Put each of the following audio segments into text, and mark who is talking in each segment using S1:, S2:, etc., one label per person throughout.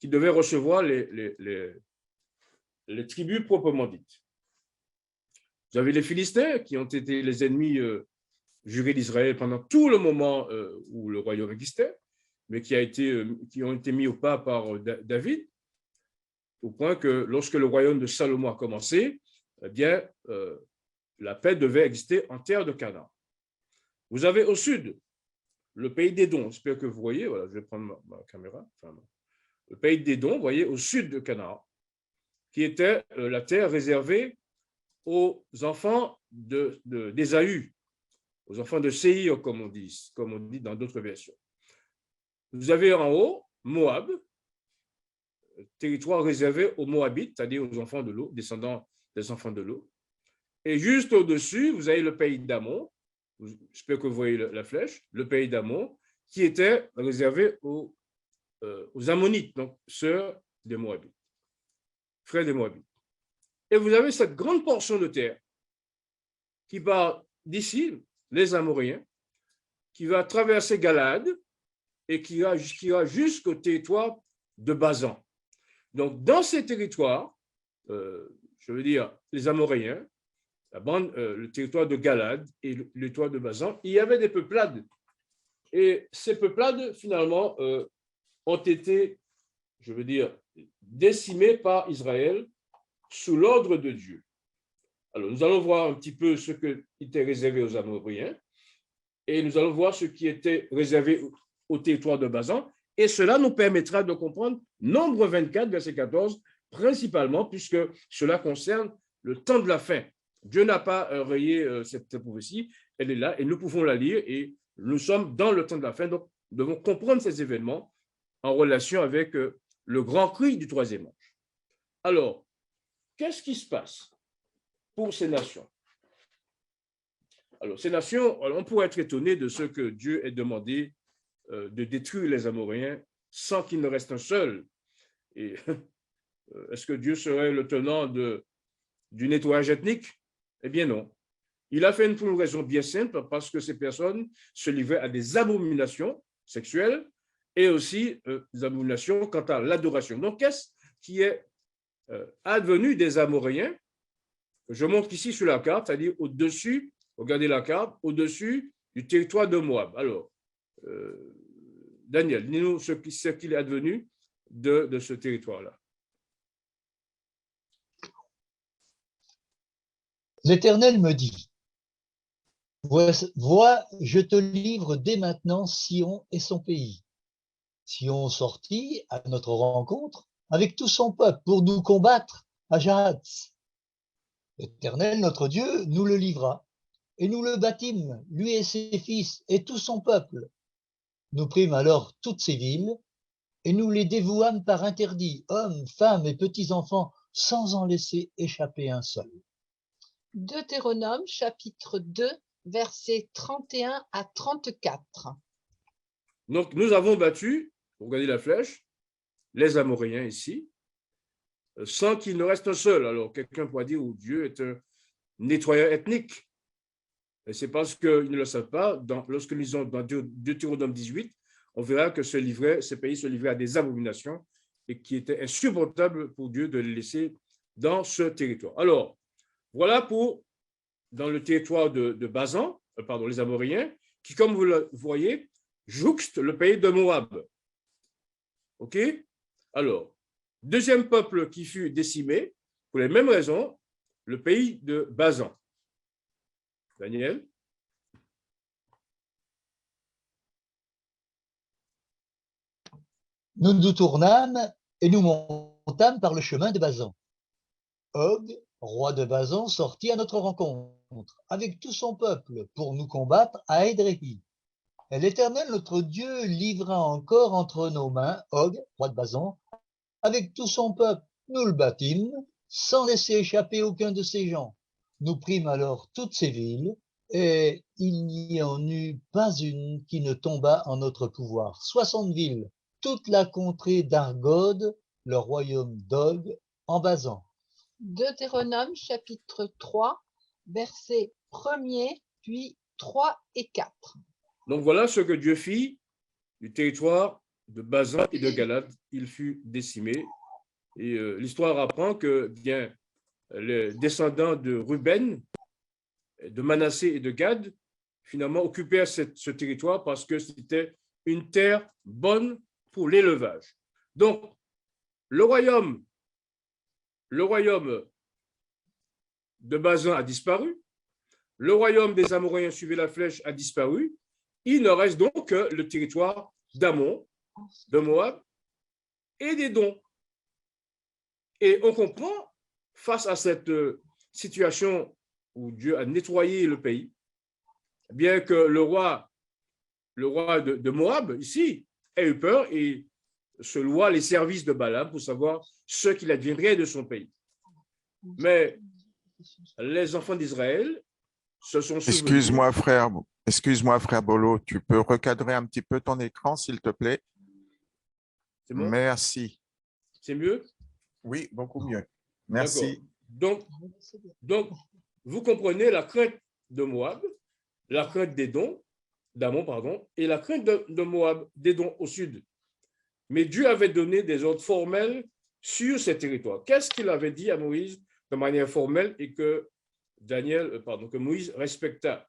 S1: qui devaient recevoir les tribus proprement dites. Vous avez les Philistins qui ont été les ennemis jurés d'Israël pendant tout le moment où le royaume existait, mais qui ont été mis au pas par David, au point que lorsque le royaume de Salomon a commencé, eh bien, la paix devait exister en terre de Canaan. Vous avez au sud le pays d'Édom. J'espère que vous voyez, voilà, je vais prendre ma caméra. Le pays d'Édom, vous voyez, au sud de Canaan, qui était la terre réservée aux enfants d'Ésaü, aux enfants de Séhir, comme on dit dans d'autres versions. Vous avez en haut Moab, territoire réservé aux Moabites, c'est-à-dire aux enfants de l'eau, descendants des enfants de l'eau. Et juste au-dessus, vous avez le pays d'Amon, j'espère que vous voyez la flèche, le pays d'Amon, qui était réservé aux Ammonites, donc sœurs des Moabites, frères des Moabites. Et vous avez cette grande portion de terre qui part d'ici, les Amoréens, qui va traverser Galade et qui ira jusqu'au territoire de Basan. Donc, dans ces territoires, je veux dire, les Amoréens, le territoire de Galade et le territoire de Basan, il y avait des peuplades. Et ces peuplades, finalement, ont été, je veux dire, décimées par Israël sous l'ordre de Dieu. Alors, nous allons voir un petit peu ce qui était réservé aux Amoréens et nous allons voir ce qui était réservé au territoire de Basan. Et cela nous permettra de comprendre Nombre 24, verset 14, principalement, puisque cela concerne le temps de la fin. Dieu n'a pas rayé cette prophétie, elle est là et nous pouvons la lire et nous sommes dans le temps de la fin, donc nous devons comprendre ces événements en relation avec le grand cri du troisième ange. Alors, qu'est-ce qui se passe pour ces nations? Alors, ces nations, on pourrait être étonné de ce que Dieu ait demandé de détruire les Amoréens sans qu'il ne reste un seul. Et est-ce que Dieu serait le tenant du nettoyage ethnique? Eh bien non. Il a fait pour une raison bien simple, parce que ces personnes se livraient à des abominations sexuelles et aussi des abominations quant à l'adoration. Donc, qu'est-ce qui est advenu des Amoréens? Je montre ici sur la carte, c'est-à-dire au-dessus, regardez la carte, au-dessus du territoire de Moab. Alors, Daniel, dis-nous ce qu'il est advenu de ce territoire-là.
S2: L'Éternel me dit, vois, je te livre dès maintenant Sion et son pays. Sion sortit à notre rencontre avec tout son peuple pour nous combattre à Jahatz. L'Éternel, notre Dieu, nous le livra, et nous le bâtîmes, lui et ses fils, et tout son peuple. Nous prîmes alors toutes ces villes, et nous les dévouâmes par interdit, hommes, femmes et petits-enfants, sans en laisser échapper un seul.
S3: Deutéronome, chapitre 2, versets 31 à 34.
S1: Donc, nous avons battu, regardez la flèche, les Amoréens ici, sans qu'il ne reste un seul. Alors, quelqu'un pourrait dire, Dieu est un nettoyeur ethnique. Et c'est parce qu'ils ne le savent pas. Lorsque nous lisons dans Deutéronome 18, on verra que ces pays se livraient à des abominations et qui étaient insupportables pour Dieu de les laisser dans ce territoire. Alors, voilà dans le territoire de Basan, les Amoréens, qui, comme vous le voyez, jouxte le pays de Moab. OK? Alors, deuxième peuple qui fut décimé, pour les mêmes raisons, le pays de Basan. Daniel?
S2: Nous nous tournâmes et nous montâmes par le chemin de Basan. Og, roi de Basan, sortit à notre rencontre avec tout son peuple pour nous combattre à Édréhi. Et l'Éternel, notre Dieu, livra encore entre nos mains Og, roi de Basan, avec tout son peuple. Nous le bâtîmes sans laisser échapper aucun de ses gens. Nous prîmes alors toutes ces villes et il n'y en eut pas une qui ne tombât en notre pouvoir. 60 villes, toute la contrée d'Argod, le royaume d'Og, en Basan.
S3: Deutéronome, chapitre 3, versets 1er, puis 3 et 4.
S1: Donc, voilà ce que Dieu fit du territoire de Bazan et de Galade, il fut décimé. Et l'histoire apprend que bien les descendants de Ruben, de Manassé et de Gad, finalement occupèrent ce territoire parce que c'était une terre bonne pour l'élevage. Donc, le royaume de Bazan a disparu, le royaume des Amoréens, suivez la flèche, a disparu. Il ne reste donc que le territoire d'Ammon, de Moab et d'Édom. Et on comprend, face à cette situation où Dieu a nettoyé le pays, bien que le roi de Moab, ici, ait eu peur et se loua les services de Balaam pour savoir ce qu'il adviendrait de son pays. Mais les enfants d'Israël se sont souvenus.
S4: Excuse-moi, frère Bolo, tu peux recadrer un petit peu ton écran, s'il te plaît?
S1: C'est bon?
S4: Merci.
S1: C'est mieux?
S4: Oui, beaucoup mieux. Merci.
S1: Donc, vous comprenez la crainte de Moab, la crainte d'Ammon, pardon, et la crainte de Moab, d'Édom au sud. Mais Dieu avait donné des ordres formels sur ces territoires. Qu'est-ce qu'il avait dit à Moïse de manière formelle et que Moïse respecta?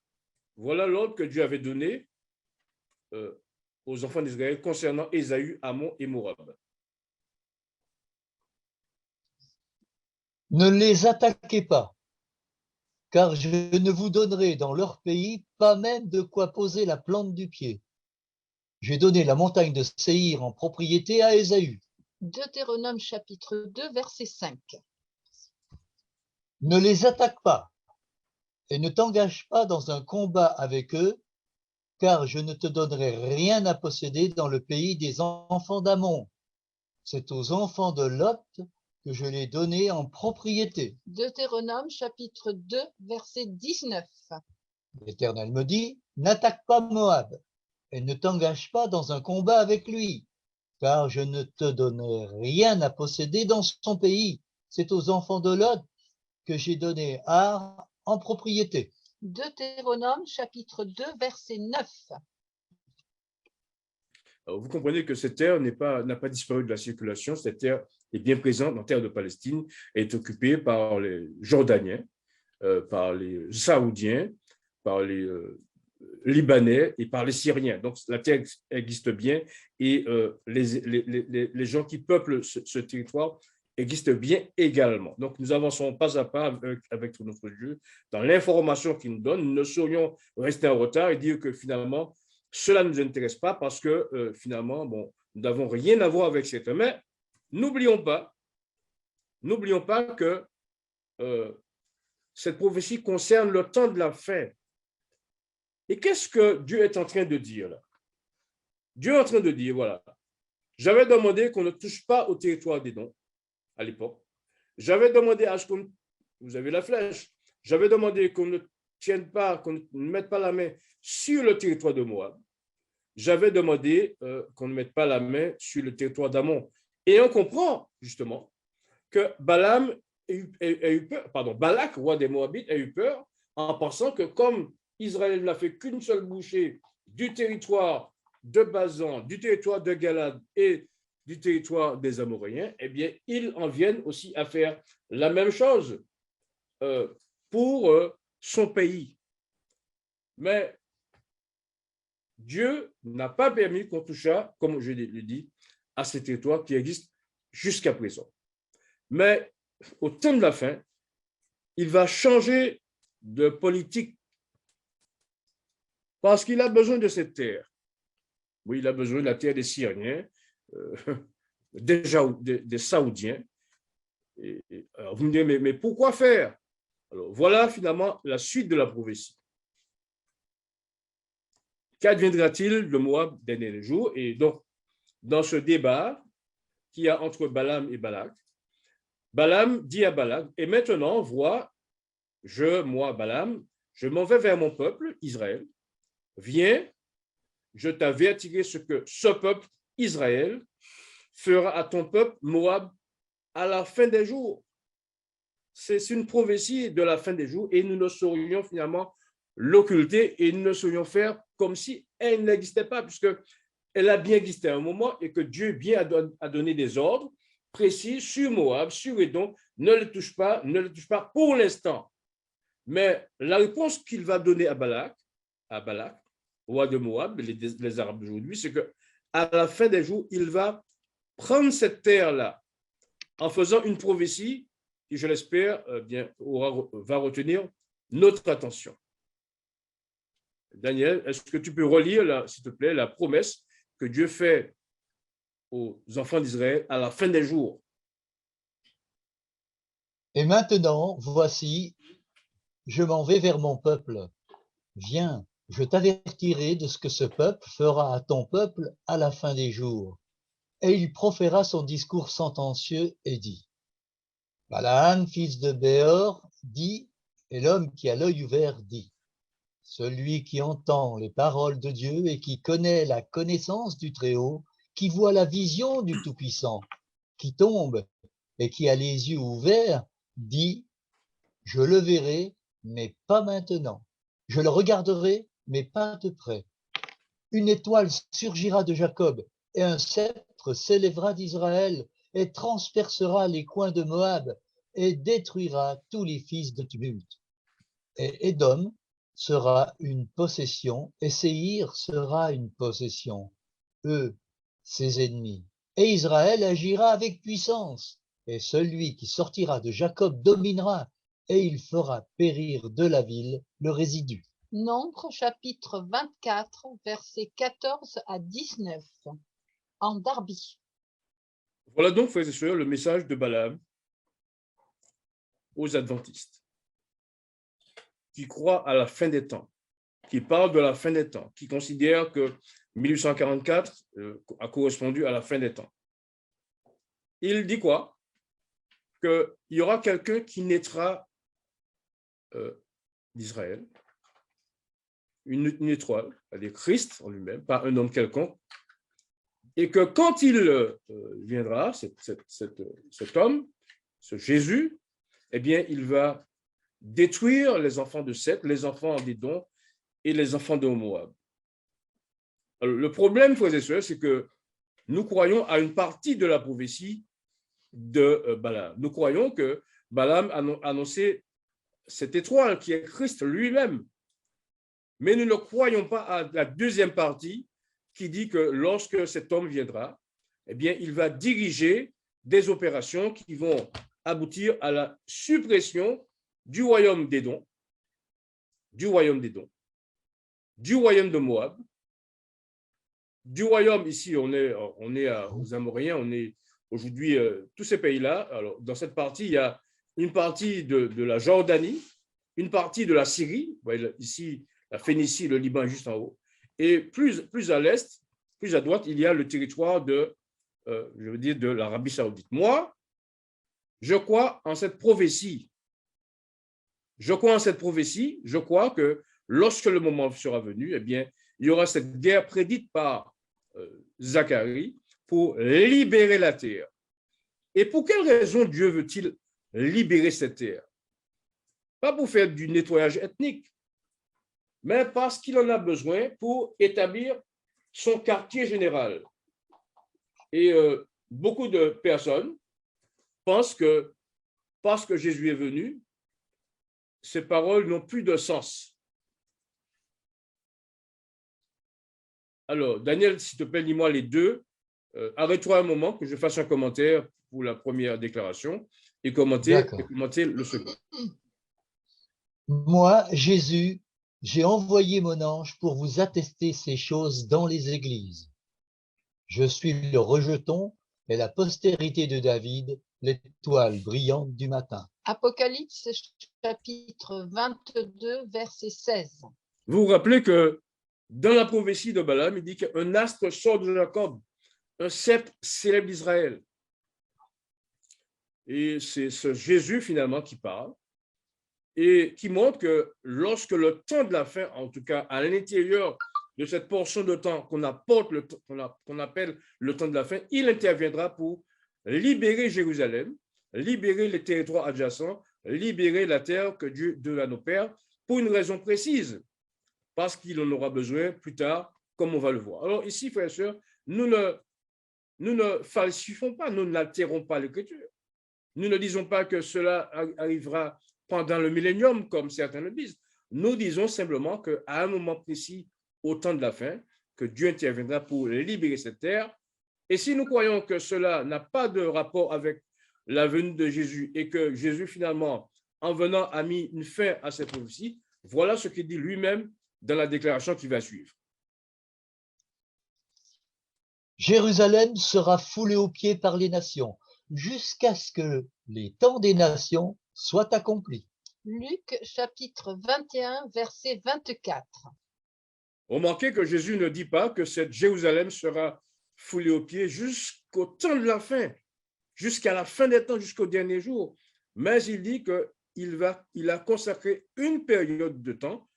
S1: Voilà l'ordre que Dieu avait donné aux enfants d'Israël concernant Ésaü, Ammon et Moab.
S2: Ne les attaquez pas, car je ne vous donnerai dans leur pays pas même de quoi poser la plante du pied. J'ai donné la montagne de Séhir en propriété à Ésaü.
S3: Deutéronome chapitre 2, verset 5.
S2: Ne les attaque pas et ne t'engage pas dans un combat avec eux, car je ne te donnerai rien à posséder dans le pays des enfants d'Ammon. C'est aux enfants de Lot que je l'ai donné en propriété.
S3: Deutéronome chapitre 2, verset 19.
S2: L'Éternel me dit, n'attaque pas Moab et ne t'engage pas dans un combat avec lui, car je ne te donnerai rien à posséder dans son pays. C'est aux enfants de Lot que j'ai donné Ar en propriété.
S3: Deutéronome chapitre 2, verset 9.
S1: Alors, vous comprenez que cette terre n'a pas disparu de la circulation. Cette terre est bien présente dans la terre de Palestine et est occupée par les Jordaniens, par les Saoudiens, par les Libanais et par les Syriens. Donc, la terre existe bien et les gens qui peuplent ce territoire existent bien également. Donc, nous avançons pas à pas avec notre Dieu dans l'information qu'il nous donne. Nous ne saurions rester en retard et dire que finalement, cela ne nous intéresse pas parce que finalement, bon, nous n'avons rien à voir avec cette. Mais n'oublions pas que cette prophétie concerne le temps de la fin. Et qu'est-ce que Dieu est en train de dire là? Dieu est en train de dire, voilà, j'avais demandé qu'on ne touche pas au territoire d'Édom à l'époque. J'avais demandé à Ashkon, vous avez la flèche, j'avais demandé qu'on ne tienne pas, qu'on ne mette pas la main sur le territoire de Moab. J'avais demandé qu'on ne mette pas la main sur le territoire d'Ammon. Et on comprend justement que Balak, roi des Moabites, a eu peur en pensant que comme Israël n'a fait qu'une seule bouchée du territoire de Bazan, du territoire de Galade et du territoire des Amoréens, eh bien, ils en viennent aussi à faire la même chose pour son pays. Mais Dieu n'a pas permis qu'on touchât, comme je l'ai dit, à ces territoires qui existent jusqu'à présent. Mais au temps de la fin, il va changer de politique parce qu'il a besoin de cette terre. Oui, il a besoin de la terre des Syriens, des Saoudiens. Alors vous me direz, mais pourquoi faire? Alors voilà finalement la suite de la prophétie. Qu'adviendra-t-il de Moab des derniers jours? Et donc, dans ce débat qu'il y a entre Balaam et Balak, Balaam dit à Balak, et maintenant, vois, moi, Balaam, je m'en vais vers mon peuple, Israël. Viens, je t'avertirai ce que ce peuple, Israël, fera à ton peuple, Moab, à la fin des jours. C'est une prophétie de la fin des jours et nous ne saurions finalement l'occulter et nous ne saurions faire comme si elle n'existait pas, puisque elle a bien existé à un moment et que Dieu bien a donné des ordres précis sur Moab, sur Édom, ne les touche pas pour l'instant. Mais la réponse qu'il va donner à Balak, roi de Moab, les Arabes d'aujourd'hui, c'est qu'à la fin des jours, il va prendre cette terre-là en faisant une prophétie qui, je l'espère, va retenir notre attention. Daniel, est-ce que tu peux relire, s'il te plaît, la promesse que Dieu fait aux enfants d'Israël à la fin des jours?
S2: Et maintenant, voici, je m'en vais vers mon peuple. Viens, je t'avertirai de ce que ce peuple fera à ton peuple à la fin des jours. Et il proféra son discours sentencieux et dit, Balaam, fils de Béor, dit, et l'homme qui a l'œil ouvert dit, celui qui entend les paroles de Dieu et qui connaît la connaissance du Très-Haut, qui voit la vision du Tout-Puissant, qui tombe et qui a les yeux ouverts, dit, je le verrai, mais pas maintenant. Je le regarderai, mais pas de près. Une étoile surgira de Jacob et un sceptre s'élèvera d'Israël et transpercera les coins de Moab et détruira tous les fils de tumulte. Et Édom sera une possession et Séhir sera une possession, eux, ses ennemis. Et Israël agira avec puissance, et celui qui sortira de Jacob dominera, et il fera périr de la ville le résidu.
S3: Nombre chapitre 24, versets 14 à 19, en Darby.
S1: Voilà donc, frères et sœurs, le message de Balaam aux adventistes qui croient à la fin des temps, qui parlent de la fin des temps, qui considèrent que 1844 a correspondu à la fin des temps. Il dit quoi? Qu'il y aura quelqu'un qui naîtra d'Israël, une étoile, c'est-à-dire Christ en lui-même, pas un homme quelconque, et que quand il viendra, cet homme, ce Jésus, eh bien, il va détruire les enfants de Seth, les enfants d'Édom et les enfants de Moab. Alors, le problème, frères et sœurs, c'est que nous croyons à une partie de la prophétie de Balaam. Nous croyons que Balaam a annoncé cette étoile qui est Christ lui-même. Mais nous ne croyons pas à la deuxième partie qui dit que lorsque cet homme viendra, eh bien, il va diriger des opérations qui vont aboutir à la suppression du royaume d'Édom, du royaume de Moab, du royaume, ici, on est aux Amoréens, on est aujourd'hui, tous ces pays-là. Alors, dans cette partie, il y a une partie de la Jordanie, une partie de la Syrie, vous voyez, ici, la Phénicie, le Liban juste en haut, et plus à l'est, plus à droite, il y a le territoire de l'Arabie Saoudite. Moi, je crois en cette prophétie. Je crois que lorsque le moment sera venu, eh bien, il y aura cette guerre prédite par Zacharie pour libérer la terre. Et pour quelle raison Dieu veut-il libérer cette terre? Pas pour faire du nettoyage ethnique, mais parce qu'il en a besoin pour établir son quartier général. Et beaucoup de personnes pensent que parce que Jésus est venu, ces paroles n'ont plus de sens. Alors, Daniel, s'il te plaît, lis-moi les deux. Arrête-toi un moment que je fasse un commentaire pour la première déclaration et commenter le second.
S2: Moi, Jésus, j'ai envoyé mon ange pour vous attester ces choses dans les églises. Je suis le rejeton et la postérité de David, l'étoile brillante du matin.
S3: Apocalypse chapitre 22, verset 16.
S1: Vous vous rappelez que dans la prophétie de Balaam, il dit qu'un astre sort de Jacob, un sceptre s'élève d'Israël. Et c'est ce Jésus finalement qui parle et qui montre que lorsque le temps de la fin, en tout cas à l'intérieur de cette portion de temps qu'on appelle le temps de la fin, il interviendra pour libérer Jérusalem, libérer les territoires adjacents, libérer la terre que Dieu donne à nos pères pour une raison précise, parce qu'il en aura besoin plus tard comme on va le voir. Alors ici, frères et sœurs, nous ne falsifions pas, nous n'altérons pas l'Écriture. Nous ne disons pas que cela arrivera pendant le millénium, comme certains le disent. Nous disons simplement qu'à un moment précis, au temps de la fin, que Dieu interviendra pour libérer cette terre. Et si nous croyons que cela n'a pas de rapport avec la venue de Jésus et que Jésus, finalement, en venant, a mis une fin à cette prophétie, voilà ce qu'il dit lui-même dans la déclaration qui va suivre.
S2: Jérusalem sera foulée aux pieds par les nations, jusqu'à ce que les temps des nations soient accomplis.
S3: Luc chapitre 21, verset 24.
S1: Remarquez que Jésus ne dit pas que cette Jérusalem sera foulée aux pieds jusqu'au temps de la fin, jusqu'à la fin des temps, jusqu'au dernier jour. Mais il dit qu'il a consacré une période de temps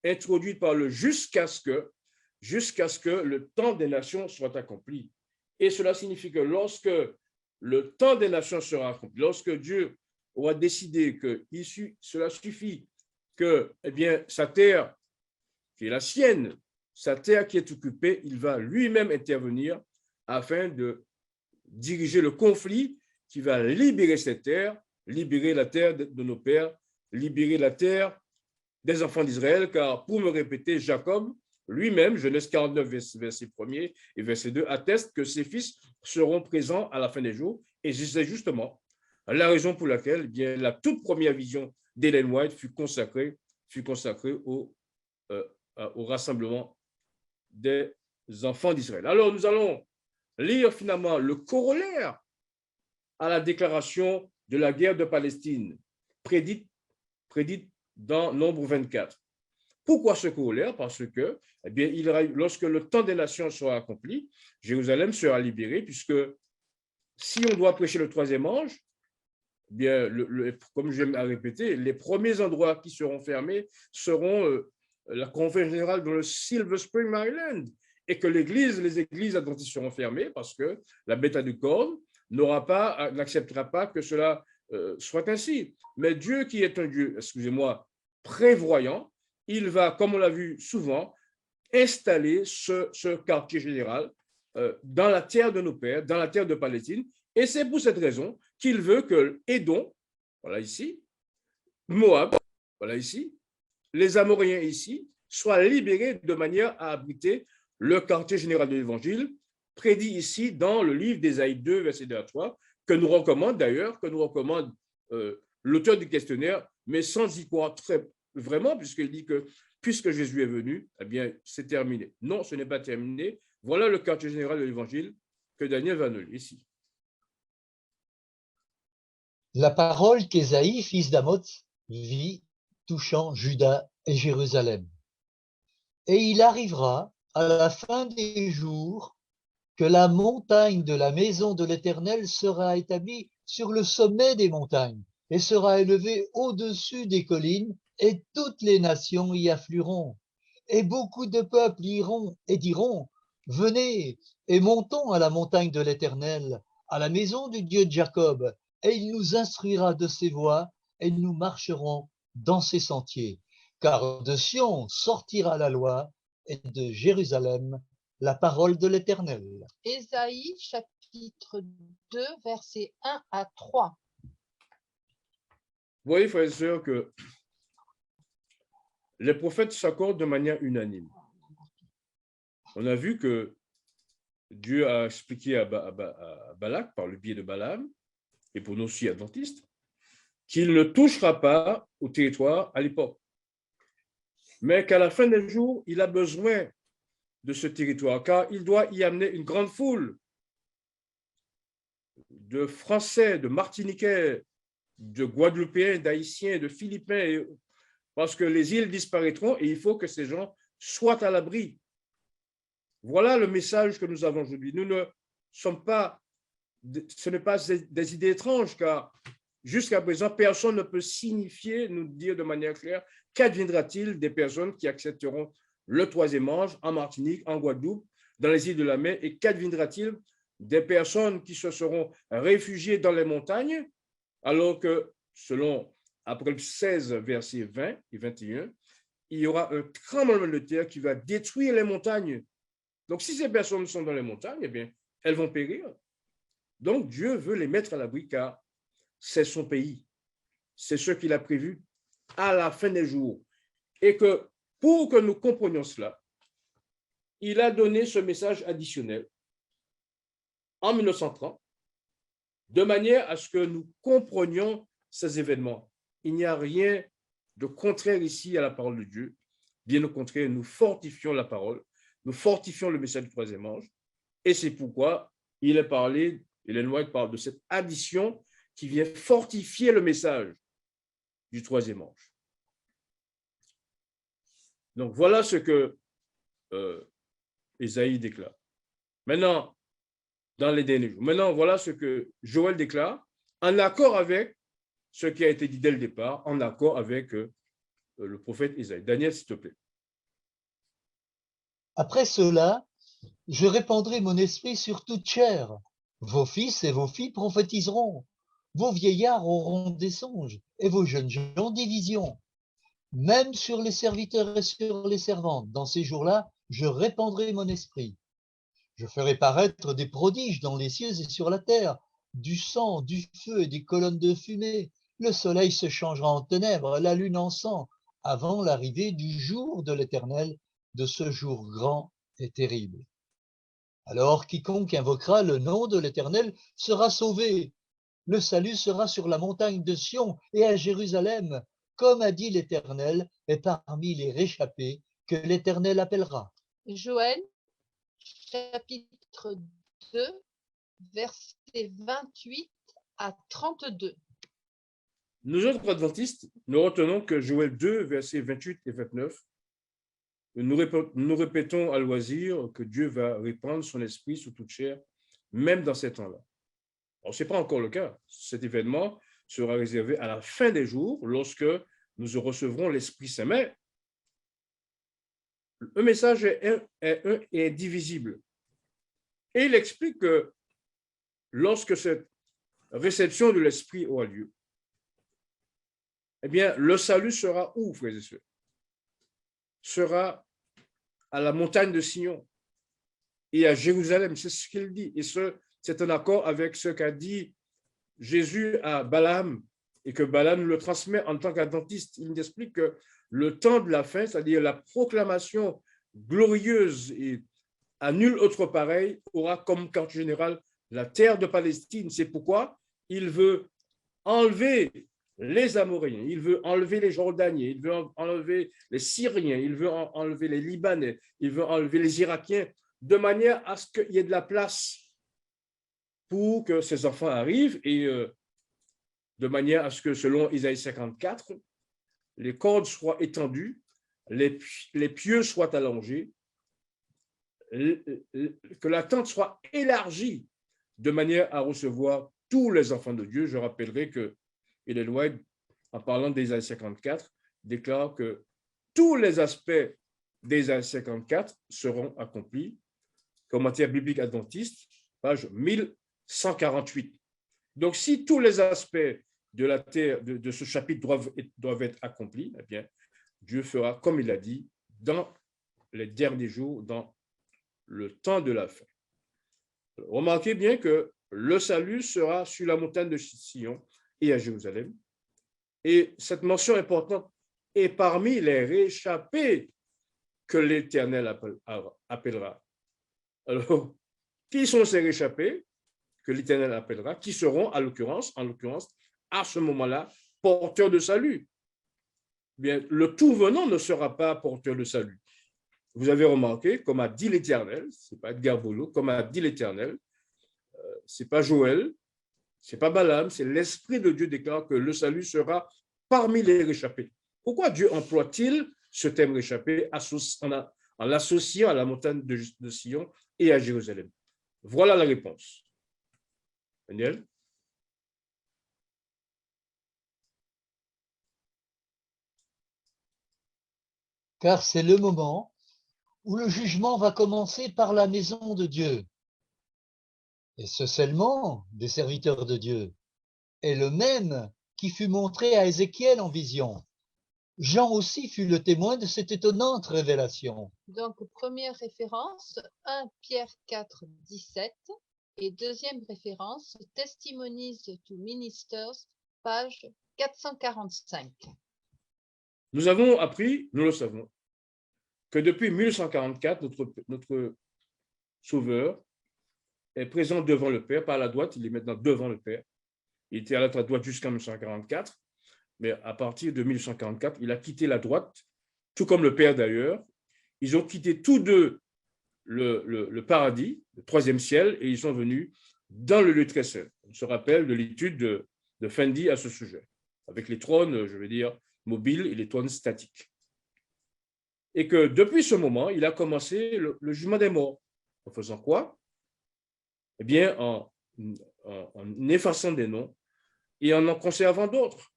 S1: introduite par le jusqu'à ce que le temps des nations soit accompli. Et cela signifie que lorsque le temps des nations sera accompli, lorsque Dieu aura décidé que cela suffit, que sa terre, qui est la sienne, sa terre qui est occupée, il va lui-même intervenir afin de diriger le conflit qui va libérer cette terre, libérer la terre de nos pères, libérer la terre des enfants d'Israël, car pour me répéter, Jacob lui-même, Genèse 49, verset 1er et verset 2, atteste que ses fils seront présents à la fin des jours, et c'est justement la raison pour laquelle la toute première vision d'Ellen White fut consacrée au rassemblement des enfants d'Israël. Alors, nous allons lire finalement le corollaire à la déclaration de la guerre de Palestine, prédite dans Nombre 24. Pourquoi ce corollaire? Parce que, lorsque le temps des nations sera accompli, Jérusalem sera libérée, puisque si on doit prêcher le troisième ange, comme je viens à répéter, les premiers endroits qui seront fermés seront la conférence générale dans le Silver Spring, Maryland, et que les églises adventistes seront fermées parce que la bêta du corps n'acceptera pas que cela soit ainsi. Mais Dieu, qui est un Dieu, prévoyant, il va, comme on l'a vu souvent, installer ce quartier général dans la terre de nos pères, dans la terre de Palestine. Et c'est pour cette raison qu'il veut que Édom, voilà ici, Moab, voilà ici, les Amoréens ici, soient libérés de manière à abriter le quartier général de l'Évangile, prédit ici dans le livre d'Ésaïe 2, verset 2 à 3, que nous recommande l'auteur du questionnaire, mais sans y croire très vraiment, puisqu'il dit que puisque Jésus est venu, c'est terminé. Non, ce n'est pas terminé. Voilà le quartier général de l'Évangile que Daniel va nous lire ici.
S2: La parole qu'Ésaïe, fils d'Amoz, vit touchant Juda et Jérusalem. Et il arrivera à la fin des jours que la montagne de la maison de l'Éternel sera établie sur le sommet des montagnes et sera élevée au-dessus des collines, et toutes les nations y afflueront. Et beaucoup de peuples iront et diront, venez et montons à la montagne de l'Éternel, à la maison du Dieu de Jacob, et il nous instruira de ses voies, et nous marcherons dans ses sentiers. Car de Sion sortira la loi, et de Jérusalem la parole de l'Éternel.
S3: Ésaïe chapitre 2, versets 1 à 3.
S1: Vous voyez, frères et sœurs, que les prophètes s'accordent de manière unanime. On a vu que Dieu a expliqué à Balak, par le biais de Balaam, et pour nous aussi adventistes, qu'il ne touchera pas au territoire à l'époque, mais qu'à la fin des jours, il a besoin de ce territoire, car il doit y amener une grande foule de Français, de Martiniquais, de Guadeloupéens, d'Haïtiens, de Philippins, parce que les îles disparaîtront et il faut que ces gens soient à l'abri. Voilà le message que nous avons aujourd'hui. Nous ne sommes pas, ce n'est pas des idées étranges, car jusqu'à présent, personne ne peut signifier, nous dire de manière claire, qu'adviendra-t-il des personnes qui accepteront le troisième ange en Martinique, en Guadeloupe, dans les îles de la mer, et qu'adviendra-t-il des personnes qui se seront réfugiées dans les montagnes, alors que, selon Apocalypse 16, versets 20 et 21, il y aura un tremblement de terre qui va détruire les montagnes Donc, si ces personnes sont dans les montagnes, eh bien, elles vont périr. Donc, Dieu veut les mettre à l'abri car c'est son pays. C'est ce qu'il a prévu à la fin des jours. Et que pour que nous comprenions cela, il a donné ce message additionnel en 1930, de manière à ce que nous comprenions ces événements. Il n'y a rien de contraire ici à la parole de Dieu. Bien au contraire, nous fortifions la parole, nous fortifions le message du troisième ange. Et c'est pourquoi il est parlé, Ellen White parle de cette addition qui vient fortifier le message du troisième ange. Donc, voilà ce que Ésaïe déclare. Maintenant, dans les derniers jours. Maintenant, voilà ce que Joël déclare, en accord avec ce qui a été dit dès le départ, en accord avec le prophète Ésaïe. Daniel, s'il te plaît.
S2: Après cela, je répandrai mon esprit sur toute chair. Vos fils et vos filles prophétiseront. Vos vieillards auront des songes et vos jeunes gens des visions. Même sur les serviteurs et sur les servantes, dans ces jours-là, je répandrai mon esprit. Je ferai paraître des prodiges dans les cieux et sur la terre, du sang, du feu et des colonnes de fumée. Le soleil se changera en ténèbres, la lune en sang, avant l'arrivée du jour de l'Éternel, de ce jour grand et terrible. Alors quiconque invoquera le nom de l'Éternel sera sauvé. Le salut sera sur la montagne de Sion et à Jérusalem, comme a dit l'Éternel, et parmi les réchappés que l'Éternel appellera.
S3: Joël, chapitre 2, versets 28 à 32.
S1: Nous autres adventistes, nous retenons que Joël 2, versets 28 et 29, nous répétons à loisir que Dieu va répandre son esprit sur toute chair, même dans ces temps-là. Alors, ce n'est pas encore le cas. Cet événement sera réservé à la fin des jours, lorsque nous recevrons l'Esprit Saint. Mais le message est divisible. Et il explique que lorsque cette réception de l'Esprit aura lieu, eh bien, le salut sera où, frères et sœurs? Sera à la montagne de Sion et à Jérusalem. C'est ce qu'il dit. Et c'est en accord avec ce qu'a dit Jésus à Balaam et que Balaam le transmet en tant qu'adventiste. Il nous explique que le temps de la fin, c'est-à-dire la proclamation glorieuse et à nul autre pareil, aura comme quartier général la terre de Palestine. C'est pourquoi il veut enlever les Amoréens, il veut enlever les Jordaniens, il veut enlever les Syriens, il veut enlever les Libanais, il veut enlever les Irakiens, de manière à ce qu'il y ait de la place pour que ces enfants arrivent et de manière à ce que, selon Isaïe 54, les cordes soient étendues, les pieux soient allongés, que la tente soit élargie de manière à recevoir tous les enfants de Dieu. Je rappellerai que Ellen White, en parlant d'Isaïe 54, déclare que tous les aspects d'Isaïe 54 seront accomplis. Commentaire biblique adventiste, page 1148. Donc, si tous les aspects de la terre, de ce chapitre doivent être accomplis, eh bien, Dieu fera, comme il a dit, dans les derniers jours, dans le temps de la fin. Remarquez bien que le salut sera sur la montagne de Sion et à Jérusalem. Et cette mention importante est parmi les réchappés que l'Éternel appellera. Alors, qui sont ces réchappés que l'Éternel appellera, qui seront, en l'occurrence, à ce moment-là, porteurs de salut? Bien, le tout venant ne sera pas porteur de salut. Vous avez remarqué, comme a dit l'Éternel, ce n'est pas Edgar Bolo, comme a dit l'Éternel, ce n'est pas Joël, ce n'est pas Balaam, c'est l'Esprit de Dieu déclare que le salut sera parmi les réchappés. Pourquoi Dieu emploie-t-il ce thème réchappé en l'associant à la montagne de Sion et à Jérusalem? Voilà la réponse. Daniel?
S2: Car c'est le moment où le jugement va commencer par la maison de Dieu. Et ce scellement des serviteurs de Dieu est le même qui fut montré à Ézéchiel en vision. Jean aussi fut le témoin de cette étonnante révélation.
S3: Donc, première référence, 1 Pierre 4, 17. Et deuxième référence, Testimonies to Ministers, page 445.
S1: Nous avons appris, nous le savons, que depuis 1844, notre Sauveur est présent devant le Père, par la droite, il est maintenant devant le Père. Il était à la droite jusqu'en 1944, mais à partir de 1844, il a quitté la droite, tout comme le Père d'ailleurs. Ils ont quitté tous deux le paradis, le troisième ciel, et ils sont venus dans le lieu très saint. On se rappelle de l'étude de Fendi à ce sujet, avec les trônes, je veux dire, mobiles et les trônes statiques. Et que depuis ce moment, il a commencé le jugement des morts. En faisant quoi? Eh bien, en effaçant des noms et en conservant d'autres.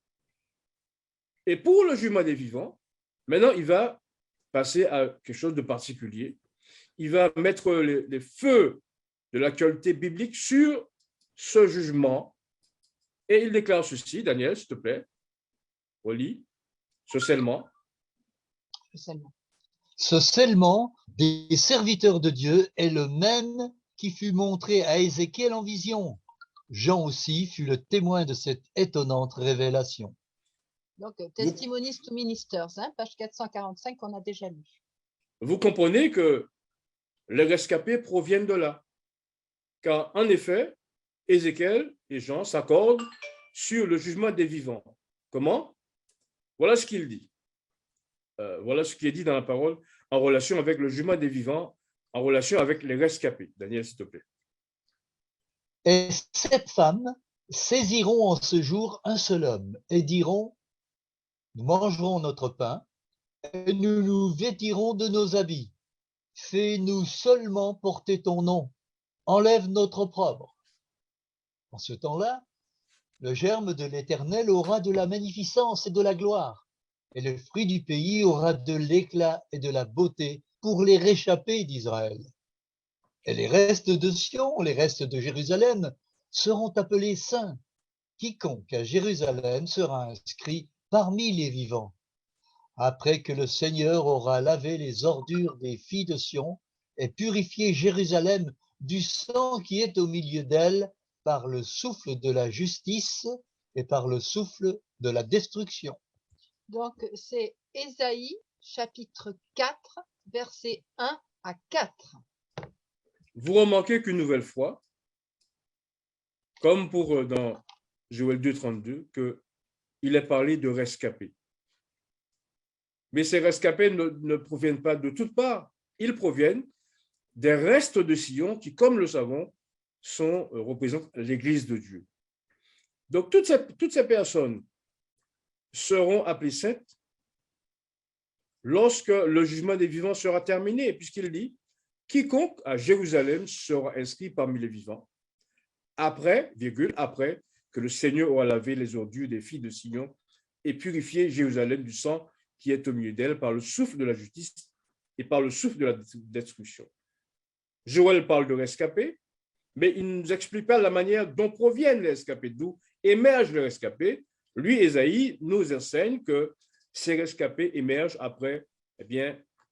S1: Et pour le jugement des vivants, maintenant, il va passer à quelque chose de particulier. Il va mettre les feux de l'actualité biblique sur ce jugement. Et il déclare ceci, Daniel, s'il te plaît, relis, ce scellement.
S2: Ce scellement des serviteurs de Dieu est le même qui fut montré à Ézéchiel en vision. Jean aussi fut le témoin de cette étonnante révélation.
S3: Donc, Testimonies to Ministers, hein, page 445 qu'on a déjà lu.
S1: Vous comprenez que les rescapés proviennent de là. Car en effet, Ézéchiel et Jean s'accordent sur le jugement des vivants. Comment? Voilà ce qu'il dit. Voilà ce qui est dit dans la parole en relation avec le jugement des vivants, en relation avec les rescapés. Daniel, s'il te plaît.
S2: Et cette femme saisiront en ce jour un seul homme et diront, nous mangerons notre pain et nous nous vêtirons de nos habits. Fais-nous seulement porter ton nom. Enlève notre opprobre. En ce temps-là, le germe de l'Éternel aura de la magnificence et de la gloire, et le fruit du pays aura de l'éclat et de la beauté pour les réchappés d'Israël. Et les restes de Sion, les restes de Jérusalem, seront appelés saints. Quiconque à Jérusalem sera inscrit parmi les vivants. Après que le Seigneur aura lavé les ordures des filles de Sion et purifié Jérusalem du sang qui est au milieu d'elle par le souffle de la justice et par le souffle de la destruction.
S3: Donc, c'est Ésaïe, chapitre 4, versets 1 à 4.
S1: Vous remarquez qu'une nouvelle fois, comme pour dans Joël 2, 32, qu'il est parlé de rescapés. Mais ces rescapés ne proviennent pas de toutes parts. Ils proviennent des restes de Sion qui, comme le savons, représentent l'Église de Dieu. Donc, toutes ces personnes seront appelées saintes lorsque le jugement des vivants sera terminé, puisqu'il dit « Quiconque à Jérusalem sera inscrit parmi les vivants, après que le Seigneur aura lavé les ordures des filles de Sion et purifié Jérusalem du sang qui est au milieu d'elle par le souffle de la justice et par le souffle de la destruction. » Joël parle de rescapés, mais il ne nous explique pas la manière dont proviennent les rescapés, d'où émergent les rescapés. Lui, Ésaïe, nous enseigne que ces rescapés émergent après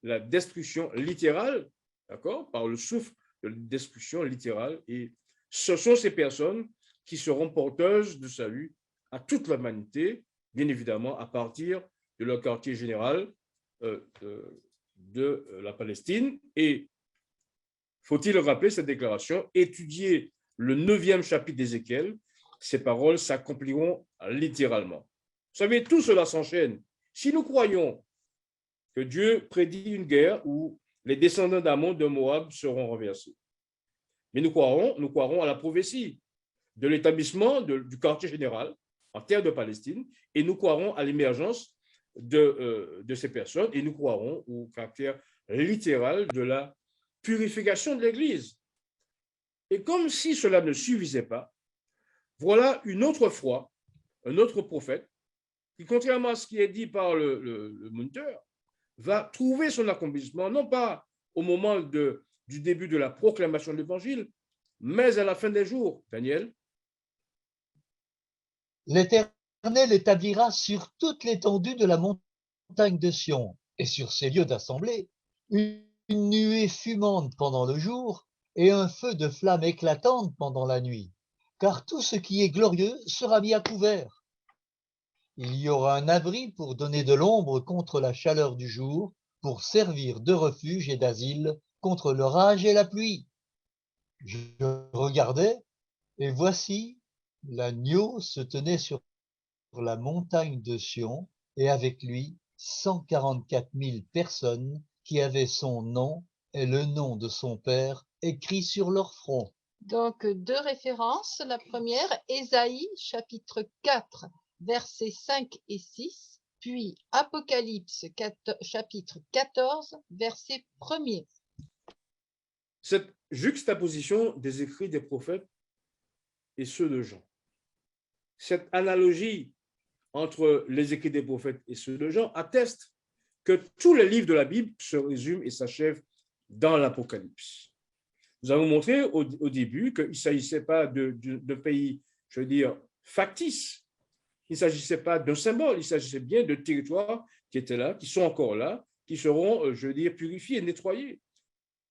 S1: la destruction littérale, d'accord, par le souffle de la destruction littérale. Et ce sont ces personnes qui seront porteuses de salut à toute l'humanité, bien évidemment, à partir de leur quartier général de la Palestine. Et faut-il rappeler cette déclaration? Étudier le 9e chapitre d'Ézéchiel, ces paroles s'accompliront littéralement. Vous savez, tout cela s'enchaîne. Si nous croyons que Dieu prédit une guerre où les descendants d'Ammon, de Moab seront renversés, mais nous croirons à la prophétie de l'établissement du quartier général en terre de Palestine, et nous croirons à l'émergence de ces personnes, et nous croirons au caractère littéral de la purification de l'Église. Et comme si cela ne suffisait pas, voilà une autre fois, un autre prophète, qui, contrairement à ce qui est dit par le monteur, va trouver son accomplissement, non pas au moment du début de la proclamation de l'Évangile, mais à la fin des jours. Daniel.
S2: L'Éternel établira sur toute l'étendue de la montagne montagne de Sion et sur ces lieux d'assemblée, une nuée fumante pendant le jour et un feu de flamme éclatante pendant la nuit, car tout ce qui est glorieux sera mis à couvert. Il y aura un abri pour donner de l'ombre contre la chaleur du jour, pour servir de refuge et d'asile contre l'orage et la pluie. Je regardais, et voici, l'agneau se tenait sur la montagne de Sion, et avec lui 144 000 personnes qui avaient son nom et le nom de son père écrit sur leur front.
S3: Donc, deux références. La première, Ésaïe, chapitre 4, versets 5 et 6, puis Apocalypse, chapitre 14, verset 1er.
S1: Cette juxtaposition des écrits des prophètes et ceux de Jean, cette analogie entre les écrits des prophètes et ceux de Jean atteste que tous les livres de la Bible se résument et s'achèvent dans l'Apocalypse. Nous avons montré au début qu'il ne s'agissait pas de pays, je veux dire, factices. Il ne s'agissait pas d'un symbole, il s'agissait bien de territoires qui étaient là, qui sont encore là, qui seront, je veux dire, purifiés, nettoyés.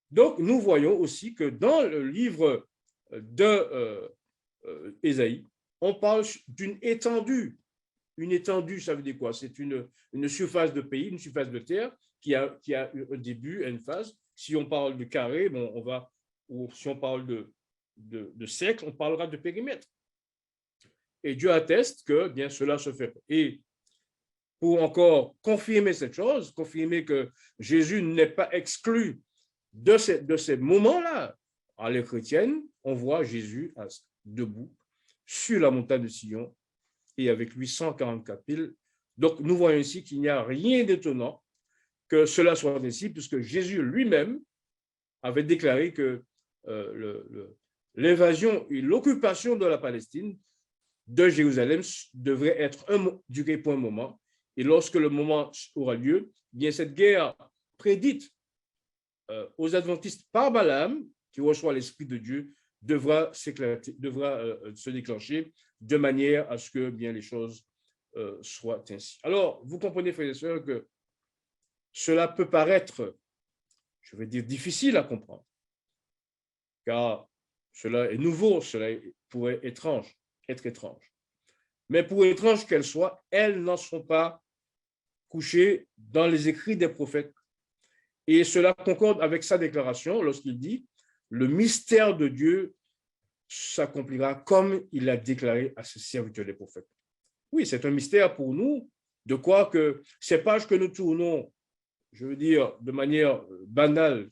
S1: Donc, nous voyons aussi que dans le livre d'Ésaïe, on parle d'une étendue. Une étendue, ça veut dire quoi? C'est une surface de pays, une surface de terre qui a un début et une phase. Si on parle de carré, bon, ou si on parle de cercle, on parlera de périmètre. Et Dieu atteste que bien cela se fait. Et pour encore confirmer cette chose, confirmer que Jésus n'est pas exclu de ces moments-là, à les chrétiennes, on voit Jésus debout sur la montagne de Sion et avec lui 144 000. Donc, nous voyons ici qu'il n'y a rien d'étonnant que cela soit ainsi, puisque Jésus lui-même avait déclaré que l'invasion et l'occupation de la Palestine, de Jérusalem, devrait durer pour un moment. Et lorsque le moment aura lieu, bien cette guerre prédite aux adventistes par Balaam, qui reçoit l'Esprit de Dieu, devra se déclencher de manière à ce que bien les choses soient ainsi. Alors, vous comprenez, frères et sœurs, que cela peut paraître, je vais dire, difficile à comprendre, car cela est nouveau, cela pourrait être étrange. Mais pour étrange qu'elles soient, elles n'en sont pas couchées dans les écrits des prophètes. Et cela concorde avec sa déclaration lorsqu'il dit « Le mystère de Dieu s'accomplira comme il l'a déclaré à ses serviteurs les prophètes. » Oui, c'est un mystère pour nous, de quoi que ces pages que nous tournons, je veux dire, de manière banale,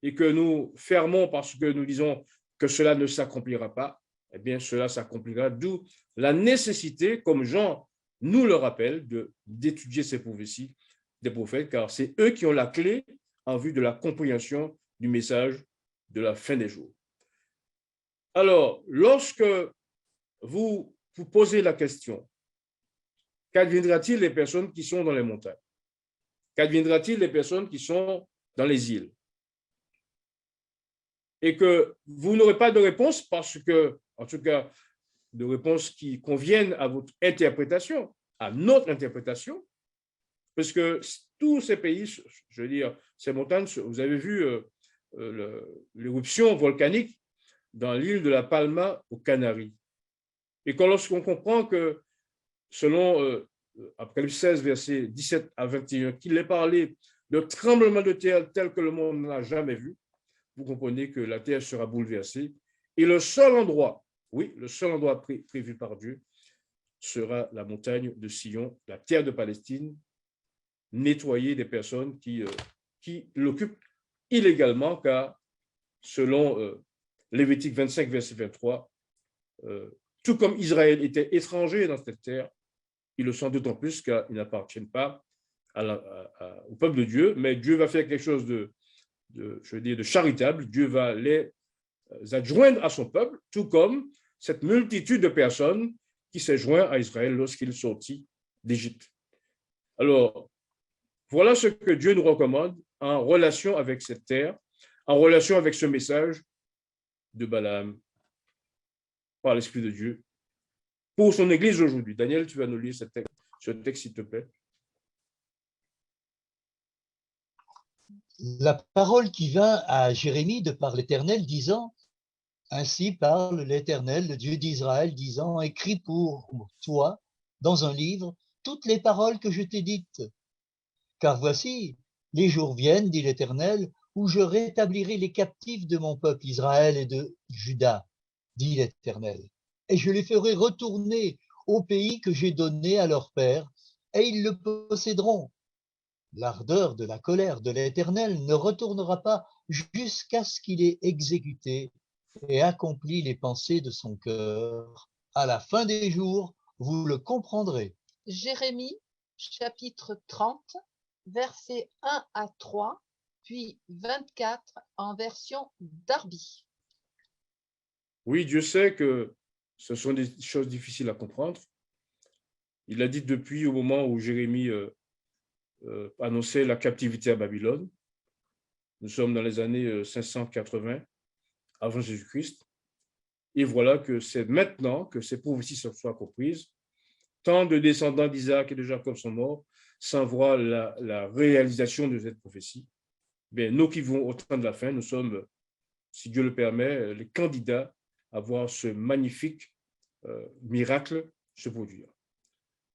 S1: et que nous fermons parce que nous disons que cela ne s'accomplira pas, eh bien, cela s'accomplira, d'où la nécessité, comme Jean nous le rappelle, d'étudier ces prophéties des prophètes, car c'est eux qui ont la clé en vue de la compréhension du message de la fin des jours. Alors, lorsque vous posez la question, qu'adviendra-t-il des personnes qui sont dans les montagnes? Qu'adviendra-t-il des personnes qui sont dans les îles? Et que vous n'aurez pas de réponse parce que, en tout cas, de réponses qui conviennent à votre interprétation, à notre interprétation, parce que tous ces pays, je veux dire, ces montagnes, vous avez vu l'éruption volcanique dans l'île de la Palma aux Canaries. Et lorsqu'on comprend que, selon Apocalypse 16, versets 17 à 21, qu'il est parlé de tremblement de terre tel que le monde n'a jamais vu, vous comprenez que la terre sera bouleversée. Et le seul endroit, oui, le seul endroit prévu par Dieu sera la montagne de Sion, la terre de Palestine, nettoyée des personnes qui l'occupent illégalement, car selon Lévitique 25, verset 23, tout comme Israël était étranger dans cette terre, ils le sont d'autant plus qu'ils n'appartiennent pas au peuple de Dieu, mais Dieu va faire quelque chose je veux dire, de charitable. Dieu va les adjoindre à son peuple, tout comme cette multitude de personnes qui s'est joint à Israël lorsqu'il sortit d'Égypte. Alors, voilà ce que Dieu nous recommande en relation avec cette terre, en relation avec ce message de Balaam par l'Esprit de Dieu pour son Église aujourd'hui. Daniel, tu vas nous lire ce texte, s'il te plaît.
S2: la parole qui vint à Jérémie de par l'Éternel, disant, ainsi parle l'Éternel, le Dieu d'Israël, disant, écris pour toi dans un livre toutes les paroles que je t'ai dites. Car voici, les jours viennent, dit l'Éternel, où je rétablirai les captifs de mon peuple Israël et de Juda, dit l'Éternel, et je les ferai retourner au pays que j'ai donné à leur père, et ils le posséderont. L'ardeur de la colère de l'Éternel ne retournera pas jusqu'à ce qu'il ait exécuté et accompli les pensées de son cœur. À la fin des jours, vous le comprendrez.
S3: Jérémie, chapitre 30, versets 1 à 3, puis 24 en version Darby.
S1: Oui, Dieu sait que ce sont des choses difficiles à comprendre. Il l'a dit depuis au moment où Jérémie annonçait la captivité à Babylone. Nous sommes dans les années 580 avant Jésus-Christ. Et voilà que c'est maintenant que ces prophéties soient comprises. Tant de descendants d'Isaac et de Jacob sont morts sans voir la réalisation de cette prophétie. Bien, nous qui vivons au temps de la fin, nous sommes, si Dieu le permet, les candidats à voir ce magnifique miracle se produire.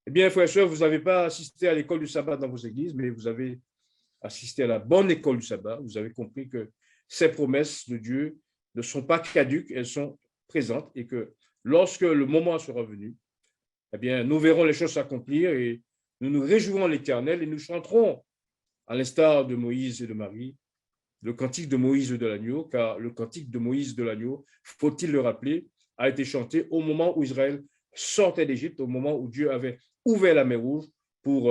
S1: Eh bien, frères et sœurs, vous n'avez pas assisté à l'école du sabbat dans vos églises, mais vous avez assisté à la bonne école du sabbat. Vous avez compris que ces promesses de Dieu ne sont pas caduques, elles sont présentes et que lorsque le moment sera venu, eh bien, nous verrons les choses s'accomplir et nous nous réjouirons l'Éternel et nous chanterons, à l'instar de Moïse et de Marie, le cantique de Moïse de l'agneau, car le cantique de Moïse de l'agneau, faut-il le rappeler, a été chanté au moment où Israël sortait d'Égypte, au moment où Dieu avait ouvert la mer Rouge pour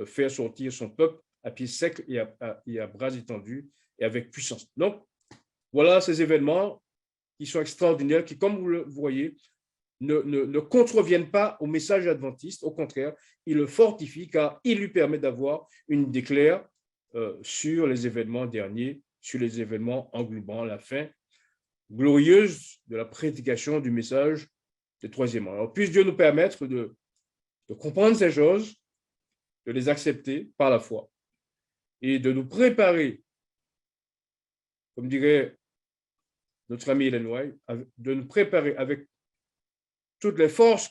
S1: faire sortir son peuple à pied sec et à bras étendus et avec puissance. Donc, voilà ces événements qui sont extraordinaires, qui, comme vous le voyez, ne contreviennent pas au message adventiste. Au contraire, ils le fortifient car il lui permet d'avoir une idée claire sur les événements derniers, sur les événements englobant la fin glorieuse de la prédication du message du troisième an. Alors, puisse Dieu nous permettre de comprendre ces choses, de les accepter par la foi et de nous préparer, comme dirait notre ami Ellen White, de nous préparer avec toutes les forces